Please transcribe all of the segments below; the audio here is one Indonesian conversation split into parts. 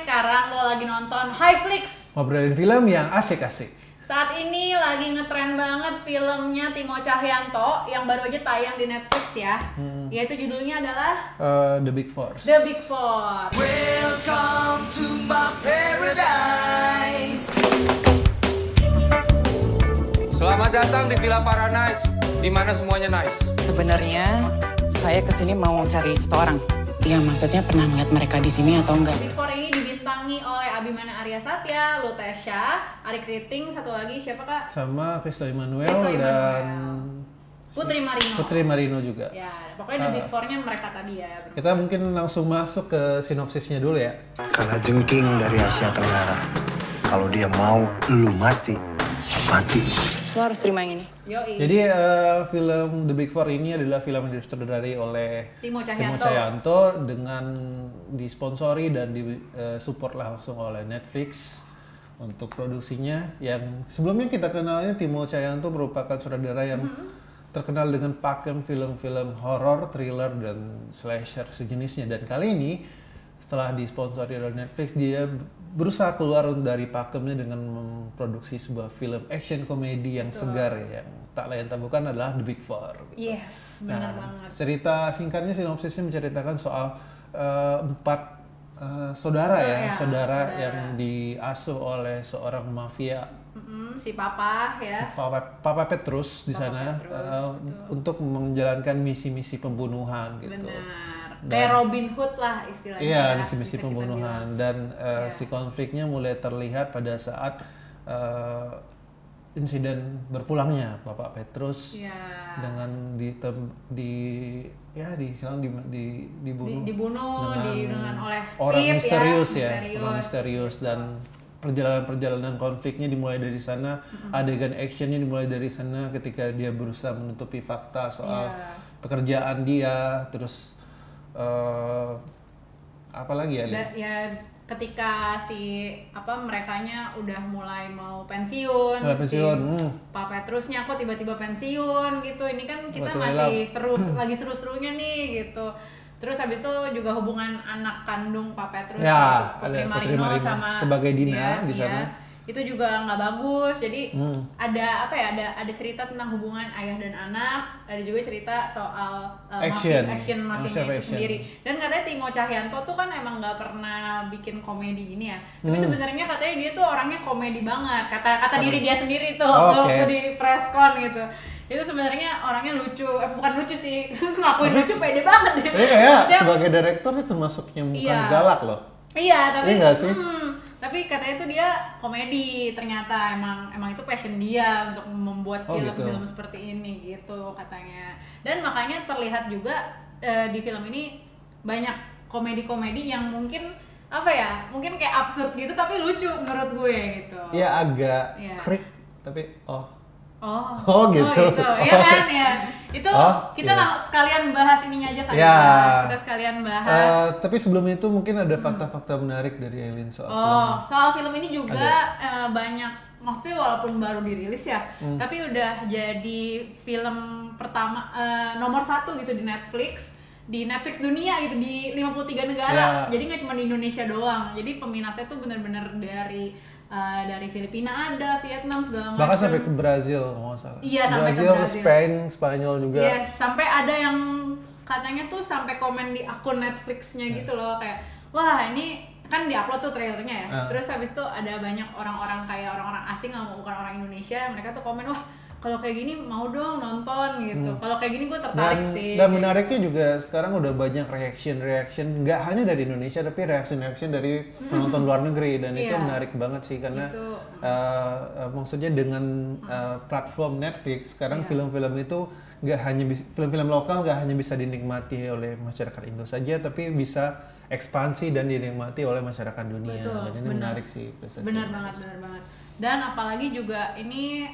sekarang lo lagi nonton Highflix. Ngobrolin film yang asik-asik. Saat ini lagi ngetren banget filmnya Timo Tjahjanto yang baru aja tayang di Netflix ya. Yaitu judulnya adalah The Big Four. The Big Four. Welcome to my paradise. Selamat datang di Villa Paranice, di mana semuanya nice. Sebenarnya saya kesini mau cari seseorang. Iya, maksudnya pernah melihat mereka di sini atau enggak? Big Four ini dibintangi oleh Abimana Arya Satya, Lutesha, Arik Riting, satu lagi siapa kak? Sama Christo Emmanuel Christo dan Putri Marino. Putri Marino juga. Ya, pokoknya The Big Four-nya mereka tadi ya. Kita mungkin langsung masuk ke sinopsisnya dulu ya. Karena jengking dari Asia Tenggara. Kalau dia mau lu mati, mati. Lo harus terima yang ini. Yoi. Jadi film The Big Four ini adalah film yang disutradarai oleh Timo Tjahjanto dengan disponsori dan disupport langsung oleh Netflix untuk produksinya. Yang sebelumnya kita kenalnya Timo Tjahjanto merupakan sutradara yang terkenal dengan pakem film-film horor, thriller, dan slasher sejenisnya. Dan kali ini setelah disponsori oleh Netflix, dia berusaha keluar dari pakemnya dengan memproduksi sebuah film action komedi yang segar ya, yang tak lain tak bukan adalah The Big Four. Gitu. Yes, benar banget. Cerita singkatnya, sinopsisnya menceritakan soal empat saudara saudara yang diasuh oleh seorang mafia. Si Papa ya. Papa Petrus di Papa sana Petrus, untuk menjalankan misi-misi pembunuhan gitu. Benar. Kayak Robin Hood lah istilahnya. Iya, ya, misi-misi bisa kita pembunuhan bilang. dan si konfliknya mulai terlihat pada saat insiden berpulangnya Bapak Petrus dengan dibunuh dengan oleh orang Pip, misterius ya, orang misterius dan perjalanan terkonfliknya dimulai dari sana, adegan actionnya dimulai dari sana ketika dia berusaha menutupi fakta soal pekerjaan dia, terus apa lagi ya? Ketika merekanya udah mulai mau pensiun, Pak Petrusnya kok tiba-tiba pensiun gitu. Ini kan kita masih lagi seru-serunya nih gitu. Terus habis itu juga hubungan anak kandung Pak Petrus, Putri Marino sama sebagai Dina di sana. Itu juga nggak bagus. Jadi ada cerita tentang hubungan ayah dan anak, ada juga cerita soal action mafianya itu sendiri. Dan katanya Timo Tjahjanto tuh kan emang nggak pernah bikin komedi gini ya, tapi sebenarnya katanya dia tuh orangnya komedi banget, kata diri dia sendiri tuh waktu di press con gitu. Itu sebenarnya orangnya lucu, bukan lucu sih, ngakuin lucu pede banget. Sebagai direktur itu termasuk yang bukan galak loh. Iya, tapi nggak sih? Tapi katanya itu dia komedi, ternyata emang itu passion dia untuk membuat film-film seperti ini gitu katanya. Dan makanya terlihat juga di film ini banyak komedi-komedi yang mungkin mungkin kayak absurd gitu tapi lucu menurut gue gitu. Ya agak krik tapi gitu. Iya kan ya. Itu kita sekalian bahas ininya aja kan. Kita sekalian bahas. Tapi sebelum itu mungkin ada fakta-fakta menarik dari Eileen soal film. Soal film ini juga banyak, maksudnya walaupun baru dirilis ya, tapi udah jadi film pertama nomor 1 gitu di Netflix dunia gitu, di 53 negara. Jadi nggak cuma di Indonesia doang. Jadi peminatnya tuh bener-bener dari Filipina ada, Vietnam segala macam. Bahkan sampai ke Brazil nggak salah. Iya, sampai ke Brazil. Spain, Spanyol juga. Yes, sampai ada yang katanya tuh sampai komen di akun Netflix-nya gitu loh, kayak wah ini kan diupload tuh trailernya ya. Terus habis itu ada banyak orang-orang kayak orang-orang asing, bukan orang Indonesia, mereka tuh komen wah kalau kayak gini mau dong nonton gitu. Kalau kayak gini gue tertarik sih. Dan menariknya juga sekarang udah banyak reaction nggak hanya dari Indonesia tapi reaction dari penonton luar negeri, dan itu menarik banget sih karena maksudnya dengan platform Netflix sekarang film-film itu film-film lokal nggak hanya bisa dinikmati oleh masyarakat Indo saja, tapi bisa ekspansi dan dinikmati oleh masyarakat dunia. Dan ini menarik sih prestasinya. Benar banget. Dan apalagi juga ini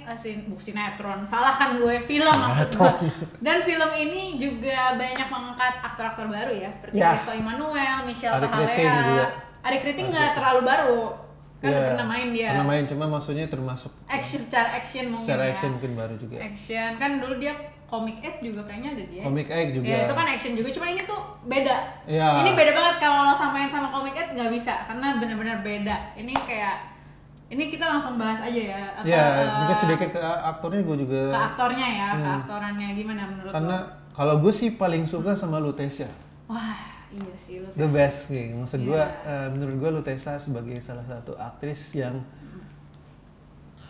sinetron, salah kan gue, film maksud gue. Dan film ini juga banyak mengangkat aktor-aktor baru ya, seperti Christo Emmanuel, Michelle Tahalea. Arik Riting nggak terlalu baru, kan pernah main dia. Pernah main, cuma maksudnya termasuk secara action mungkin secara action mungkin baru juga. Action, kan dulu dia Comic 8 juga kayaknya ada dia. Comic 8 juga. Ya itu kan action juga, cuman ini tuh beda. Ya. Ini beda banget kalau lo samain sama Comic 8 nggak bisa karena benar-benar beda. Ini kayak ini kita langsung bahas aja ya. Mungkin sedikit ke aktornya gue juga. Ke aktornya ya, ke aktorannya gimana menurut Karena lo? kalau gue sih paling suka sama Lutetia. Wah, iya sih Lutetia. The best nih. Maksud gue, menurut gue Lutetia sebagai salah satu aktris yang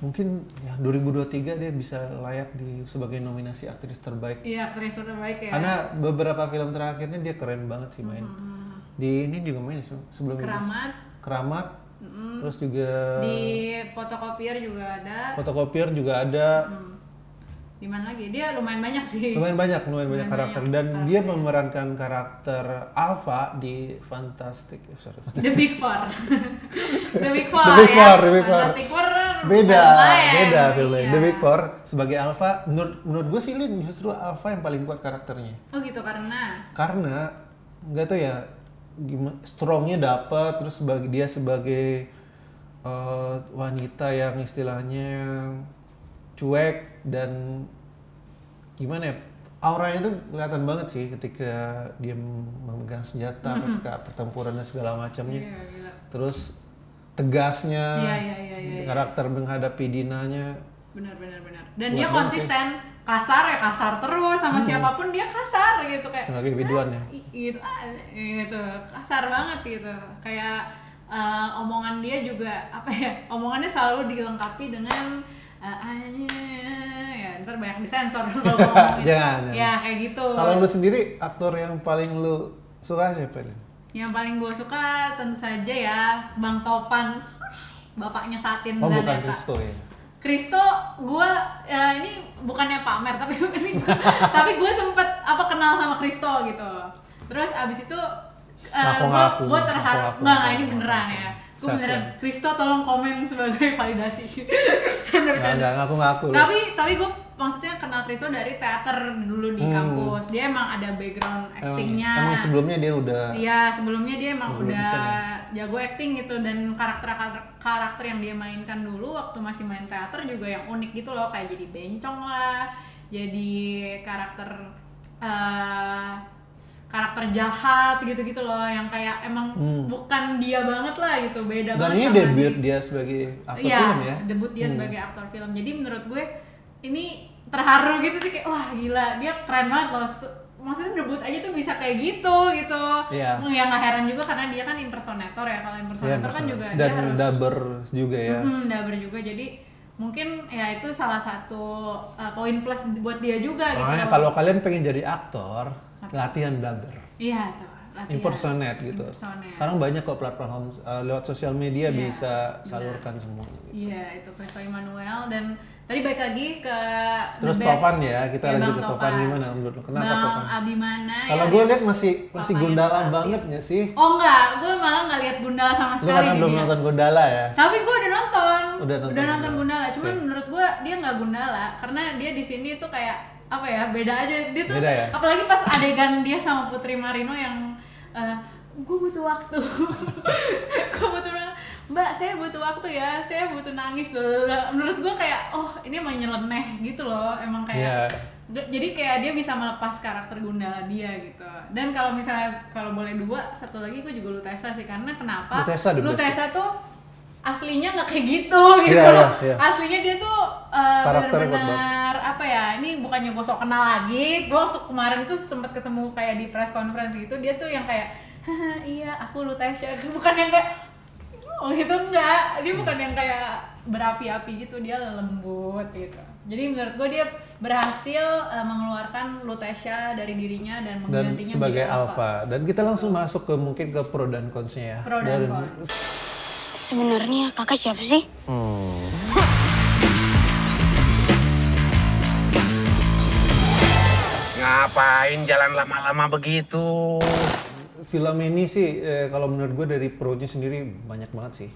mungkin ya 2023 dia bisa layak sebagai nominasi aktris terbaik. Iya, aktris terbaik ya. Karena beberapa film terakhirnya dia keren banget sih main. Di ini juga main sebelumnya. Keramat. Terus juga di Fotokopier juga ada. Di mana lagi? Dia lumayan banyak sih. Lumayan banyak karakter dan dia memerankan karakter Alpha di Fantastic The Big Four. The Big Four. Fantastic Four beda filmnya. Iya. The Big Four sebagai Alpha menurut gue sih Lin justru Alpha yang paling kuat karakternya. Oh gitu, karena nggak tahu ya gimana, strongnya dapet, terus dia sebagai wanita yang istilahnya cuek dan gimana ya, auranya tuh kelihatan banget sih ketika dia memegang senjata, ketika pertempuran dan segala macamnya. Terus tegasnya, karakter menghadapi Dinanya. Benar. Dan dia konsisten, kasar terus sama siapapun dia kasar gitu kayak. Sebagai biduan ya. Gitu, kasar banget gitu. Kayak omongan dia juga omongannya selalu dilengkapi dengan ya ntar banyak disensor kalau ngomongin. Jangan. Ya kayak gitu. Kalau lu sendiri aktor yang paling lu suka siapa nih? Yang paling gue suka tentu saja ya Bang Topan, bapaknya Satin Zaneta. Oh bukan Kristo ya? Kristo, gue ini bukannya pamer tapi gue sempet kenal sama Kristo gitu. Terus abis itu gue terharu, ini beneran ya. Gue beneran, Kristo tolong komen sebagai validasi. Nggak ngaku-ngaku. Tapi gue maksudnya kenal Kristo dari teater dulu di kampus. Dia emang ada background actingnya. Emang sebelumnya dia udah. Iya, sebelumnya dia emang udah jago acting gitu, dan karakter yang dia mainkan dulu waktu masih main teater juga yang unik gitu loh, kayak jadi bencong lah, jadi karakter jahat gitu-gitu loh, yang kayak emang bukan dia banget lah gitu, beda dan banget. Dan ini debut dia sebagai aktor film ya? Debut dia sebagai aktor film. Jadi menurut gue ini terharu gitu sih, kayak wah gila, dia keren banget loh. Maksudnya debut aja tuh bisa kayak gitu. Iya. Yang gak heran juga karena dia kan impersonator ya. Kalau impersonator kan juga dan dia harus dubber juga ya. Dubber juga, jadi mungkin ya itu salah satu poin plus buat dia juga. Makanya gitu. kalau kalian pengen jadi aktor, latihan dubber. Iya tuh. Latihan. Impersonate gitu. Sekarang banyak kok platform lewat sosial media bisa salurkan semua. Iya, itu Kristo Immanuel. Dan tadi balik lagi ke terus Topan ya, kita lanjut ke Topan. Gimana menurut lo? Kenapa Bang Topan? Abimana. Kalau gue lihat masih Gundala banget nggak sih? Oh enggak, gue malah nggak lihat Gundala sama sekali. Lu karena belum nonton Gundala ya? Tapi gue udah nonton. Udah nonton Gundala. Cuman menurut gue dia nggak Gundala karena dia di sini tuh kayak beda aja. Dia tuh ya? apalagi pas adegan dia sama Putri Marino yang gue butuh waktu. Mbak, saya butuh waktu ya, saya butuh nangis. Menurut gue kayak, ini emang nyeleneh gitu loh, emang kayak jadi kayak dia bisa melepas karakter Gundala dia gitu. Dan kalau misalnya boleh satu lagi gue juga Lutetia sih, karena kenapa? Lutetia tuh aslinya nggak kayak gitu. Yeah. Aslinya dia tuh benar-benar ini bukannya gue sok kenal lagi. Gue waktu kemarin tuh sempet ketemu kayak di press conference gitu, dia tuh yang kayak, iya aku Lutetia, bukan yang kayak gitu, enggak. Dia bukan yang kayak berapi-api gitu, dia lembut gitu. Jadi menurut gue dia berhasil mengeluarkan Lutetia dari dirinya dan menggantinya sebagai Alpha. Dan kita langsung masuk ke mungkin ke pro dan cons-nya ya. Pro dan cons. Sebenarnya kakak siapa sih? Ngapain jalan lama-lama begitu? Film ini sih kalau menurut gue dari pro-nya sendiri banyak banget sih.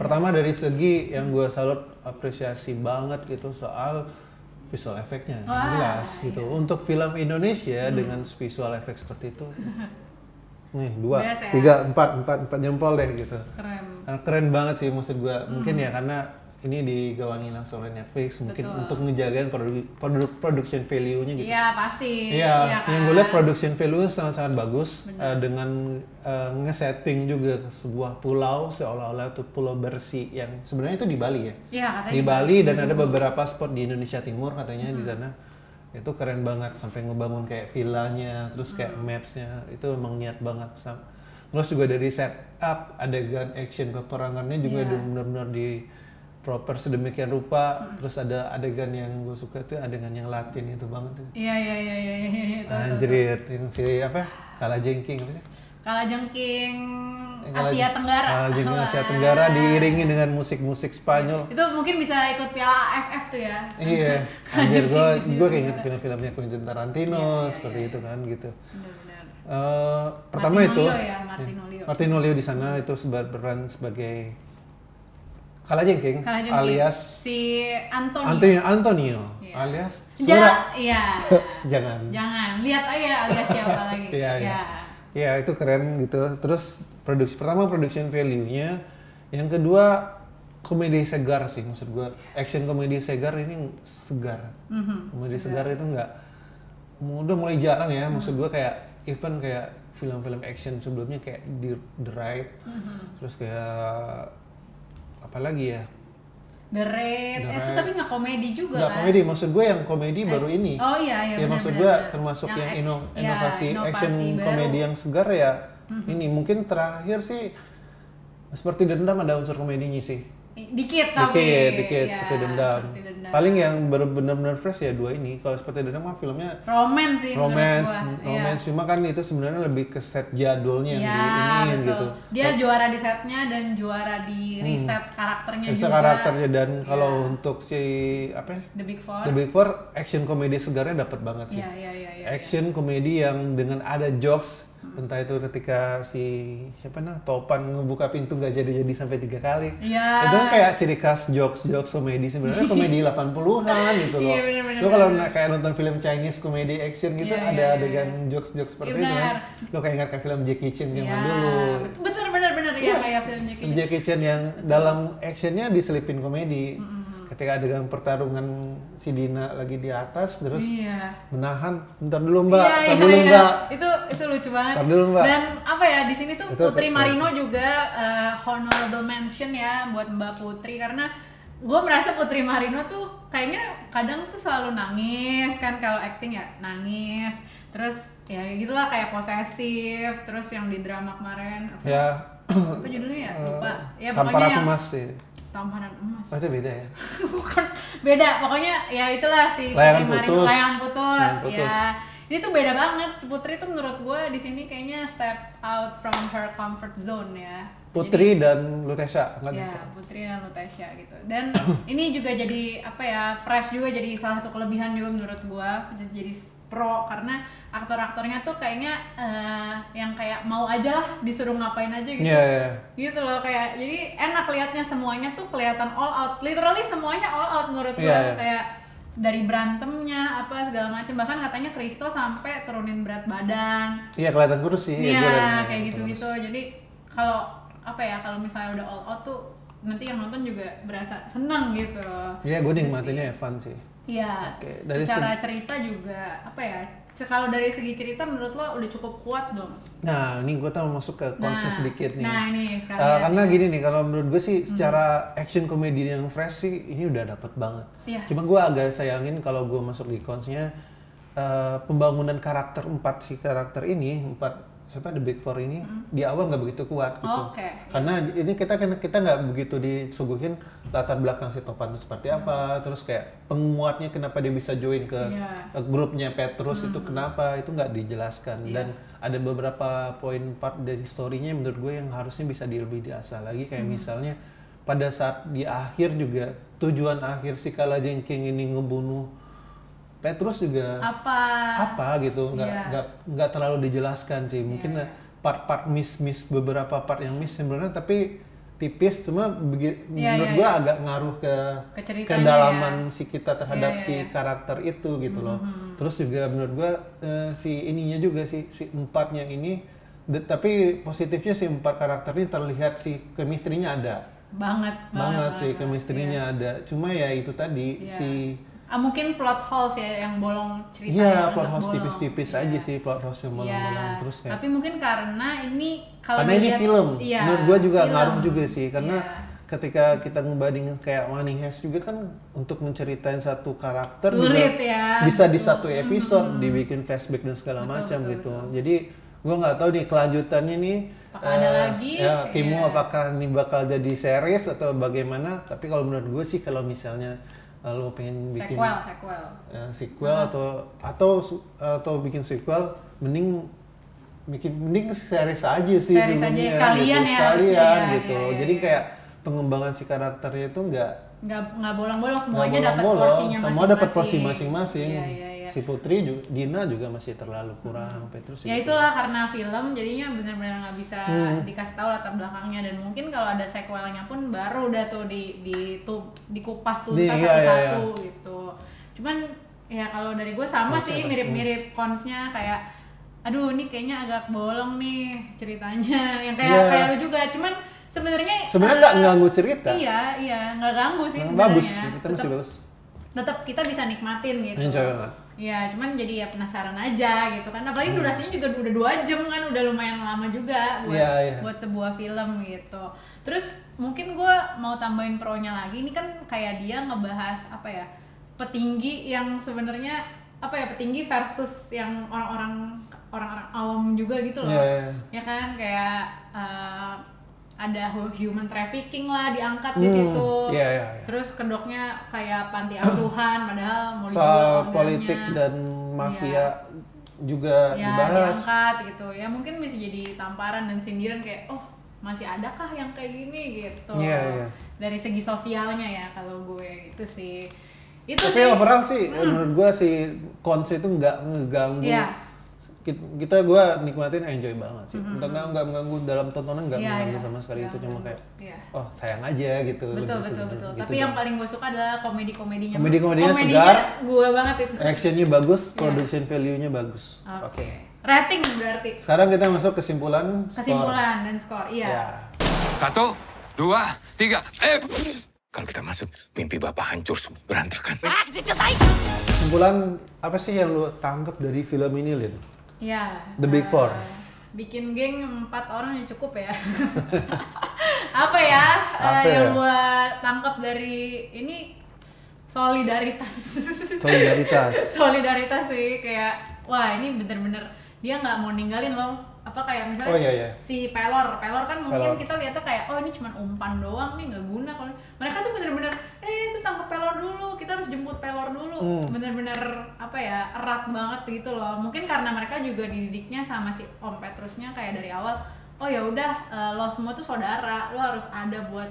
Pertama dari segi yang gue salut, apresiasi banget gitu soal visual efeknya, jelas gitu. Untuk film Indonesia dengan visual efek seperti itu, nih 2, 3, 4 jempol deh gitu. Keren. Keren banget sih maksud gue. Mungkin ya karena ini digawangi langsung oleh Netflix, mungkin untuk ngejagain production value-nya gitu. Iya pasti. Iya, yang gue lihat production value sangat-sangat bagus dengan nge-setting juga sebuah pulau seolah-olah itu pulau bersih yang sebenarnya itu di Bali ya. Iya, di Bali dan ada beberapa spot di Indonesia Timur katanya di sana. Itu keren banget sampai ngebangun kayak villanya, terus kayak maps-nya itu emang niat banget. Terus juga dari setup adegan action peperangannya juga benar-benar di proper sedemikian rupa. Terus ada adegan yang gue suka tuh adegan yang Latin itu banget. Iya. Anjir, yang si apa? Kalajengking apa sih? Kalajengking Asia Tenggara. Kalajengking Asia Tenggara diiringi dengan musik-musik Spanyol. Itu mungkin bisa ikut Piala AFF tuh ya. Iya. Anjir, gue keinget film-filmnya Quentin Tarantino seperti itu kan gitu. Benar-benar. Pertama itu Martinolio di sana itu berperan sebagai Kalajengking alias si Antonio. Alias Sura. Iya. Jangan lihat aja alias siapa lagi. Iya, itu keren gitu. Terus production value-nya, yang kedua komedi segar sih, maksud gue action komedi segar ini segar. Komedi segar itu udah mulai jarang ya, maksud gue kayak even kayak film-film action sebelumnya kayak The Raid, terus kayak apa lagi ya? The Raid. Itu tapi nggak komedi juga nggak kan? Komedi, maksud gue yang komedi baru ini. Oh iya. Ya maksud gue termasuk yang inovasi action komedi yang segar ya. Ini mungkin terakhir sih seperti Dendam ada unsur komedinya sih. Dikit seperti Dendam. Paling yang benar-benar fresh ya dua ini. Kalau seperti Dendam mah filmnya romance sih. Romance. Cuma kan itu sebenarnya lebih ke set jadulnya yang diinin gitu. Dia juara di setnya dan juara di riset karakternya juga. Karakternya dan kalau untuk si apa? The Big Four action komedi segarnya dapat banget sih. Action komedi yang dengan ada jokes. Entah itu ketika si Topan ngebuka pintu nggak jadi sampai 3 kali. Itu kan kayak ciri khas jokes komedi sebenarnya komedi 80-an gitu loh. Lo kalau kayak nonton film Chinese komedi action gitu ada adegan jokes seperti itu kan. Lo kayak ingat kayak film Jackie Chan zaman dulu. Bener ya kayak film Jackie Chan yang dalam actionnya diselipin komedi. Ketika adegan pertarungan si Dina lagi di atas terus menahan, bentar dulu mbak, Mbak. Itu lucu banget. Bentar dulu mbak. Dan apa ya di sini tuh itu Putri Marino juga honorable mention ya buat Mbak Putri karena gue merasa Putri Marino tuh kayaknya kadang tuh selalu nangis kan kalau acting ya nangis. Terus ya gitulah kayak posesif, terus yang di drama kemarin apa judulnya ya lupa. Ya pokoknya yang Emas sih. Tamparan Emas. Oh, itu beda ya? Bukan, beda. Pokoknya ya itulah si Layangan Putus. Ya. Ini tuh beda banget. Putri tuh menurut gue di sini kayaknya step out from her comfort zone ya. Putri dan Lutesha kan? Ya, Putri dan Lutesha gitu. Dan ini juga jadi fresh juga jadi salah satu kelebihan juga menurut gue. Jadi pro karena aktor-aktornya tuh kayaknya yang kayak mau aja lah disuruh ngapain aja gitu. Gitu loh kayak jadi enak liatnya semuanya tuh kelihatan all out. Literally semuanya all out menurut gue kayak dari berantemnya apa segala macam bahkan katanya Kristo sampai turunin berat badan. Iya kelihatan kurus sih. Iya kayak gitu-gitu. Jadi kalau kalau misalnya udah all out tuh nanti yang nonton juga berasa senang gitu. Iya gue nikmatinnya fun sih. Iya. Secara cerita juga kalau dari segi cerita menurut lo udah cukup kuat dong? Nah ini gue mau masuk ke konsep sedikit nih. Nah ini sekarang karena gini nih kalau menurut gue sih secara action komedi yang fresh sih ini udah dapet banget. Cuma gue agak sayangin kalau gue masuk di konsnya pembangunan karakter 4 The Big Four ini di awal nggak begitu kuat gitu. Karena ini kita nggak begitu disuguhin latar belakang si Topan itu seperti apa, terus kayak penguatnya kenapa dia bisa join ke grupnya Petrus itu kenapa itu nggak dijelaskan dan ada beberapa poin part dari story-nya menurut gue yang harusnya bisa lebih diasah lagi kayak misalnya pada saat di akhir juga tujuan akhir si Kalajengking ini ngebunuh Petrus juga apa gitu nggak terlalu dijelaskan sih mungkin part-part miss beberapa part yang miss sebenarnya tapi tipis cuma menurut gua agak ngaruh ke kedalaman si kita terhadap si karakter itu gitu loh terus juga menurut gua si ininya juga si empatnya ini tapi positifnya si 4 karakter ini terlihat si chemistry-nya ada banget sih chemistry-nya ada. Cuma ya itu tadi si mungkin plot holes ya yang bolong cerita. Iya, plot holes tipis-tipis aja sih, plot holes yang bolong-bolong terus kayak. Tapi mungkin karena ini kalau ini film, menurut gua juga ngaruh juga sih karena ketika kita ngebandingin kayak Money Heist juga kan untuk menceritain satu karakter sulit juga ya, bisa di satu episode dibikin flashback dan segala macam gitu. Jadi gua nggak tahu nih kelanjutannya nih apakah ada lagi ya Timo apakah ini bakal jadi series atau bagaimana. Tapi kalau menurut gue sih kalau misalnya lo pengen bikin sequel atau bikin sequel mending series aja sih series aja sekalian gitu, ya sekalian gitu. Ya. Jadi kayak pengembangan si karakternya itu nggak bolong-bolong, semuanya dapat porsinya masing-masing. Semua dapat porsi masing-masing. Iya. Si Putri Dina juga masih terlalu kurang terus. Ya itulah karena film jadinya benar-benar nggak bisa dikasih tahu latar belakangnya, dan mungkin kalau ada sequelnya pun baru udah tuh dikupas tuntas satu-satu gitu. Cuman ya kalau dari gue sama sih mirip-mirip cons-nya kayak aduh ini kayaknya agak bolong nih ceritanya yang kayak lu juga. Cuman sebenarnya nggak ganggu cerita. Iya nggak ganggu sih sebenarnya. Bagus, cerita masih bagus. Tetap kita bisa nikmatin gitu. Enjoy banget. Ya cuman jadi ya penasaran aja gitu kan. Apalagi durasinya juga udah 2 jam kan, udah lumayan lama juga buat sebuah film gitu. Terus mungkin gue mau tambahin pro-nya lagi. Ini kan kayak dia ngebahas apa ya, petinggi yang sebenarnya apa ya, petinggi versus yang orang-orang awam juga gitu loh. Ya kan kayak ada human trafficking lah diangkat di situ. Terus kedoknya kayak panti asuhan padahal mau dijual organnya. Politik dan mafia juga dibahas. Diangkat gitu. Ya mungkin bisa jadi tamparan dan sindiran kayak masih adakah yang kayak gini gitu. Dari segi sosialnya ya kalau gue itu sih. Tapi overall sih menurut gue si cons itu nggak ngeganggu. Gue nikmatin enjoy banget sih. Nggak mengganggu dalam tontonan, nggak mengganggu sama sekali. Itu cuma kayak sayang aja gitu. Betul. Gitu. Tapi yang paling gue suka adalah komedinya segar, gue banget itu. actionnya bagus, production value-nya bagus. Oke. Rating berarti. Sekarang kita masuk kesimpulan dan skor. Iya. 1, 2, 3, Kalau kita masuk, mimpi Bapak hancur semua, berantakan. Kesimpulan apa sih yang lu tangkap dari film ini, Lin? Ya, The Big Four. Bikin geng 4 orang yang cukup ya. Yang gua tangkap dari ini solidaritas. Solidaritas sih, kayak wah ini bener-bener dia nggak mau ninggalin loh. Apa kayak misalnya si Pelor kan mungkin kita lihatnya kayak ini cuma umpan doang nih, nggak guna. Kalau mereka tuh bener-bener itu tangkap Pelor dulu, kita harus jemput Pelor dulu. Bener-bener erat banget gitu loh. Mungkin karena mereka juga dididiknya sama si Om Petrusnya kayak dari awal, ya udah lo semua tuh saudara, lo harus ada buat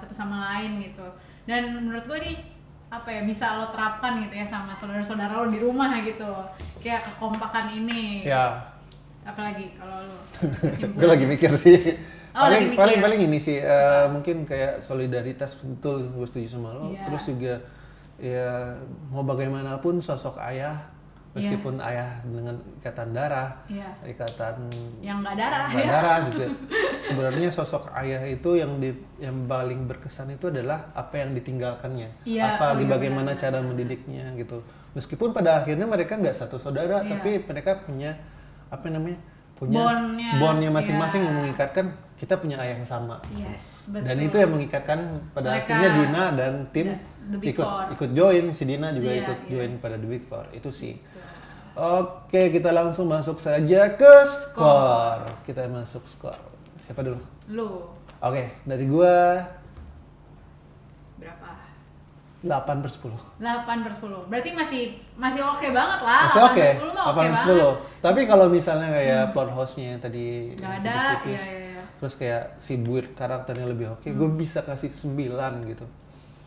satu sama lain gitu. Dan menurut gue nih bisa lo terapkan gitu ya sama saudara-saudara lo di rumah gitu loh. Kayak kekompakan ini. Ya. Apalagi kalau lo gue lagi mikir sih. Paling ini sih mungkin kayak solidaritas, betul, gue setuju sama lo. Terus juga ya mau bagaimanapun sosok ayah, meskipun ayah dengan ikatan darah, ikatan yang nggak darah juga. Sebenarnya sosok ayah itu yang paling berkesan itu adalah apa yang ditinggalkannya, bagaimana cara mendidiknya gitu. Meskipun pada akhirnya mereka nggak satu saudara, tapi mereka punya bondnya masing-masing yang mengikatkan, kita punya ayah yang sama. Betul. Dan itu yang mengikatkan pada akhirnya Dina dan tim ikut join, si Dina juga join pada The Big Four. Itu sih. Oke, kita langsung masuk saja ke skor. Kita masuk skor. Siapa dulu? Lu. Oke, dari gua berapa? 8/10. 8/10. Berarti masih oke banget lah. Masih oke. 8/10 mah oke banget. Tapi kalau misalnya kayak plot house-nya yang tadi nggak ada, tipis, terus kayak si build karakternya lebih oke, gue bisa kasih 9 gitu.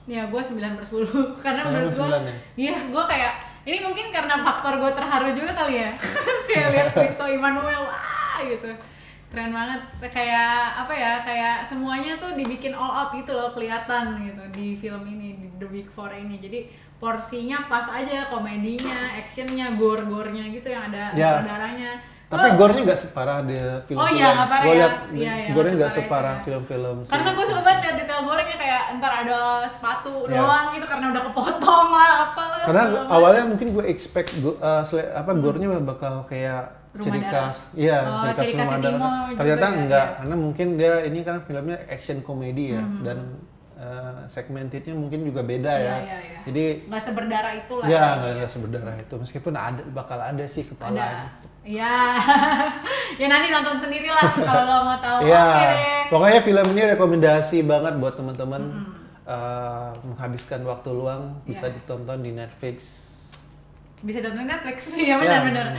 Ya, gue 9/10. Karena menurut gue, gue kayak ini mungkin karena faktor gue terharu juga kali ya. Kayak lihat Christo Emmanuel, gitu. Keren banget, kayak kayak semuanya tuh dibikin all out gitu loh, kelihatan gitu di film ini, di The Big Four ini. Jadi porsinya pas aja, komedinya, actionnya, gore-gorenya gitu yang ada saudaranya. Tapi gore-nya nggak separah di film-film. Oh iya, nggak parah Gue ya. liat Iya, gore-nya nggak nggak separah ya. film-film. Karena gue suka banget liat detail gorengnya kayak ntar ada sepatu doang gitu karena udah kepotong lah apalah. Karena awalnya mungkin gue expect gore-nya bakal kayak ciri khas, iya ciri khas Rumah. Ternyata enggak, karena mungkin dia ini kan filmnya action komedi ya dan segmentednya mungkin juga beda ya. Jadi nggak seberdarah itu lah. Iya, nggak seberdarah itu. Meskipun bakal ada sih kepala. Iya. Ya nanti nonton sendiri lah kalau lo mau tahu. Iya. Oke deh. Pokoknya film ini rekomendasi banget buat teman-teman menghabiskan waktu luang, bisa ditonton di Netflix. Bisa nonton Netflix sih ya benar-benar.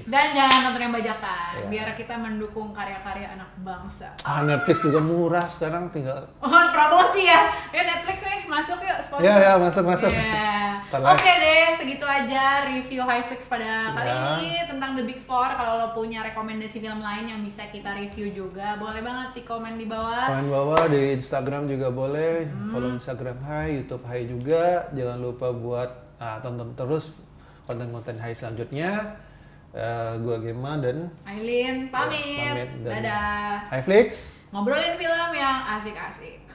Dan jangan nonton yang bajakan, biar kita mendukung karya-karya anak bangsa. Netflix juga murah sekarang, tinggal. Promosi ya. Ya Netflix nih masuk yuk sponsor. Iya masuk. Yeah. Oke deh, segitu aja review Highfix pada kali ini tentang The Big Four. Kalau lo punya rekomendasi film lain yang bisa kita review juga, boleh banget di komen di bawah. Komen bawah, di Instagram juga boleh. Follow Instagram Hai, YouTube Hai juga. Jangan lupa buat tonton terus konten-konten Hai selanjutnya. Gua Gema dan Aileen pamit. Dan Dadah. Highflix Ngobrolin film yang asik-asik.